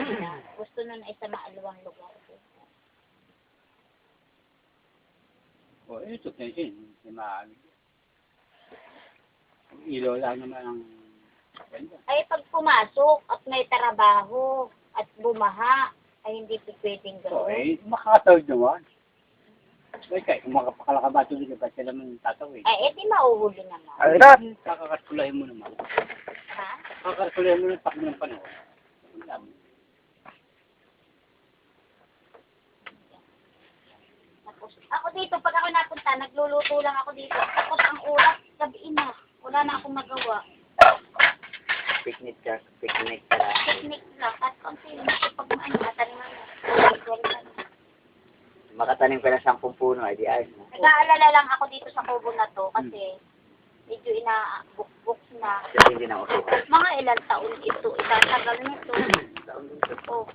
nila. Gusto nun ay sa maaluwang lugar. O, ito kasi, hindi maaari. Ilaw lang naman ang ganda. Ay, pag pumasok at may trabaho at bumaha, ay hindi pwedeng So, gawin. makakatawid naman. Kaya kung makapakalakabato dito, ba't sila man tatawid? Ay, di mauhuli naman. Ay, kakakatulahin mo naman. Ha? Kakakatulahin mo ng takbo ng panahon. Tapos, ako dito, pag ako napunta, nagluluto lang ako dito. Tapos ang oras, gabi na. Wala na akong magawa. Picnic ka lang. Picnic lang. At konti lang ako pag taniman mo. Makatanim ka ng 10 puno, ay di ayos na. Nag-aalala lang ako dito sa kubo na to kasi medyo ina-book na. Kasi hindi na usukan. Mga ilang taon ito, itatagal nito. Oh.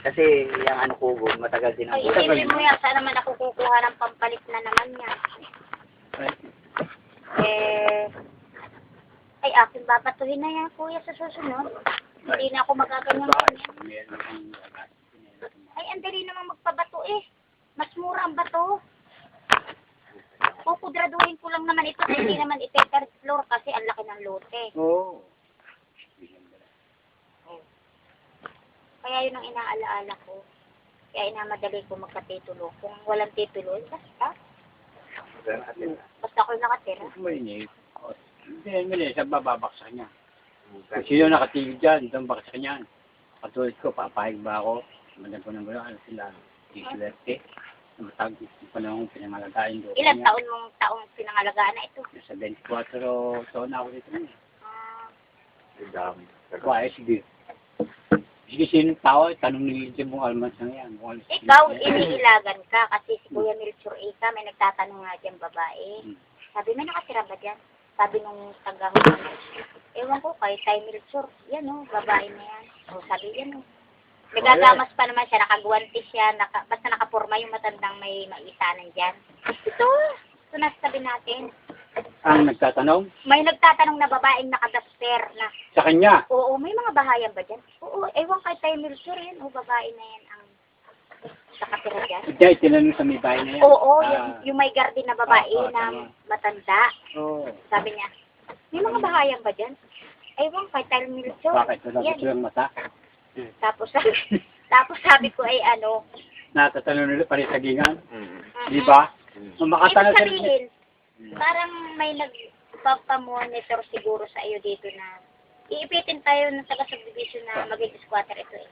Kasi yung ano kubo, matagal din ang Ay, isipin mo yan, saan naman ako kukuha ng pampalit na naman yan. Ay, aking babatuhin na yan, kuya, sa susunod. Hindi na ako magaganyan. Ay, andali naman magpabato eh. Mas mura ang bato. Pupudraduhin ko lang naman ito. Hindi naman ite-third floor kasi ang laki ng lote. Oo. Kaya yun ang inaalaala ko. Kaya inamadali ko magkatitulo. Kung walang titulo, basta. Basta ako'y nakatira. Mainit. Hindi, sa bababaksak niya. Kung sino nakatigil dyan, itong baksak niyan. Katulad ko, papahig ba ako? Maganda ko ng gano'n, ano sila? Iswerte. Matag pa lang akong pinangalagaan doon. Ilang taong pinangalagaan na ito? Sa 24 taon na ako dito niya. dami. Why, sige. Sige, sinong tao, tanong ni Lydia mong almas na yan. Ikaw, iniilagan ka kasi si Kuya Melchor Ika, may nagtatanong nga dyan babae. Sabi, may nakatira ba dyan? Sabi nung taga-human. Ewan ko, kay Tay Melchor, yan o, babae na yan. O, sabi yan o. Nagagamas pa naman siya, nakagwanti siya, basta nakapurma yung matandang may maisanan dyan. Ito nasabi natin. Ang nagtatanong? May nagtatanong na babaeng nakadaster na. Sa kanya? Oo, may mga bahayan ba dyan? Oo, ewan kay Tay Melchor yan. O, babae na yan ang nakatira dyan. Hindi, tinanong sa may bahay na yan. Oo, yung may garden na babae na matanda. Oo. Sabi niya, may mga bahayan ba dyan? Ewan kay Tay Melchor. Bakit? Wala ko silang mata? Tapos sabi ko ay ano. Natatanong nila pari sagingan. Di ba? Kung makatanong Ibig sabihin, parang may nagpapamonitor siguro sa iyo dito na iipitin tayo ng taga-subdivision na maging squatter ito eh.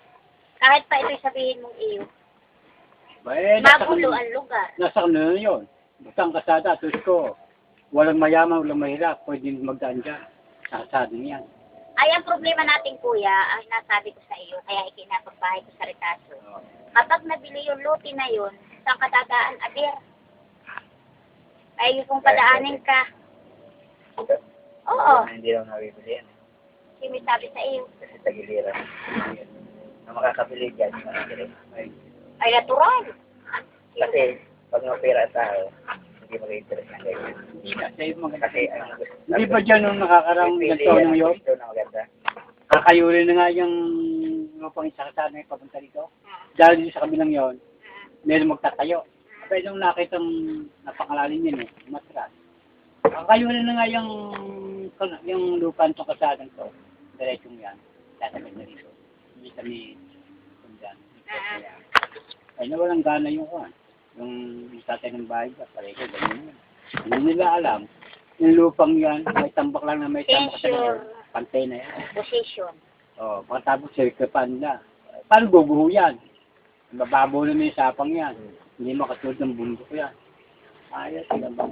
Kahit pa ito'y sabihin mong iyo. Magulo ang lugar. Nasa kanila yun. Basta ang kasada, tus ko. Walang mayaman, walang mahirap. Pwede magdaan dyan. Kasada niyan. Ay, ang problema natin, kuya, ang nasabi ko sa iyo, kaya ikinapagbahay ko sa retaso. Kapag nabili yung lote na yun, saan ka dadaan, Adir? Ay, kung padaanin ka. Oo. Hindi lang nabibili yan. Sino sabi sa iyo? Kasi tagiliran. Na makakabili dyan, makakabili. Ay, natural. Kasi pag napira tao, hindi mag-interest ng ganyan. Kasi Hindi ba dyan nung nakakarang ganito nung yun? Ito na maganda. Kakayuli na nga yung lupang isa kasada na papunta dito. Dahil dito sa kabilang yon, meron magtatayo. Pero nung nakita napakalalim yun eh, matras. Kakayuli na nga yung lupa itong kasada to. Diretsong yan. Tatagad na rito. Hindi kami kundan. Ay nawalang gana yung kuhan. Yung tatay ng bahay ba, pareho, ganyan yun. Hindi nila alam. Yung lupang yan, may tambak lang na may tambak sa pantay na yan. Position. O, pagkatapos sirkapan nila. Paano guguho yan? Mababaw na may sapang yan. Hindi makatulad ng bundok yan. Ayos, yan ba?